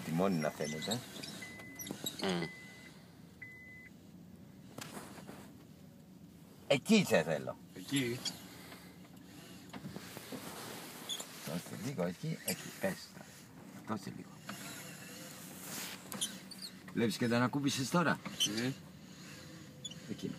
Τιμόνι να φαίνεται. Εκεί σε θέλω. Εκεί. Δώσε λίγο εκεί, εκεί, πες. Δώσε λίγο. Βλέπεις και τα ανακούμπησες τώρα. Εκεί.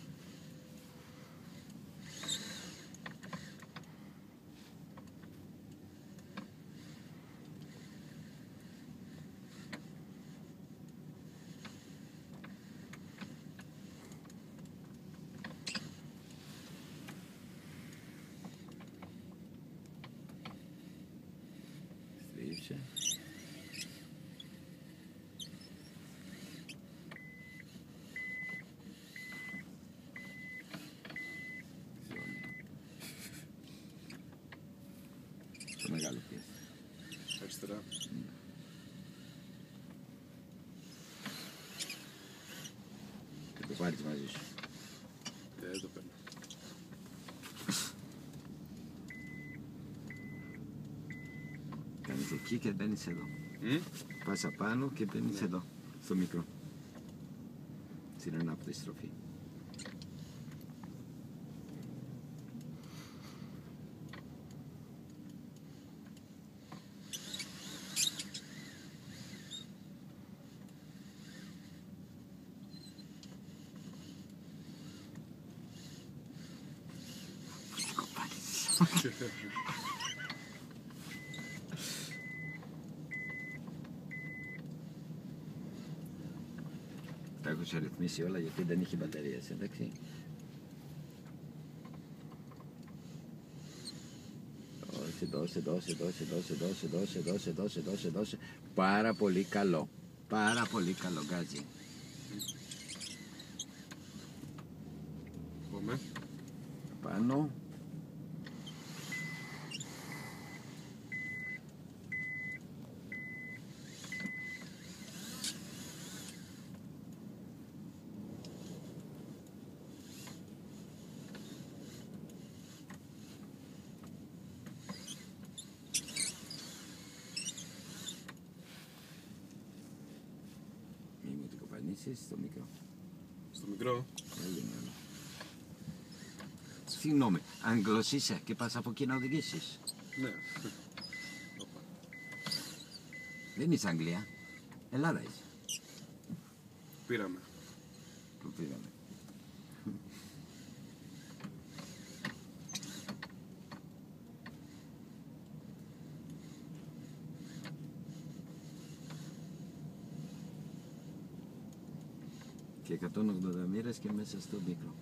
Στρίψε. Το μεγάλο πιες. Αριστερά. Θα το πάρεις μαζί σου. Δεν το παίρνω. Κάνεις εκεί και μπαίνεις εδώ. Πας απάνω και μπαίνεις εδώ, στο μικρό. Στην ανάποδη στροφή. Τα έχω σε ρυθμίσει όλα γιατί δεν είχε μπαταρίες, εντάξει. Δώσε. Πάρα πολύ καλό. Πάρα πολύ καλό γκάζι. Πάμε. Πάνω. Μη μου την κοπανίσεις στο μικρό. Στο μικρό. Συγγνώμη, Άγγλος είσαι και πας από εκεί να οδηγήσεις. Ναι. Δεν είσαι Αγγλία. Ελλάδα είσαι. Πήραμε. Που πήραμε. Και 180 μοίρες και μέσα στο μικρό.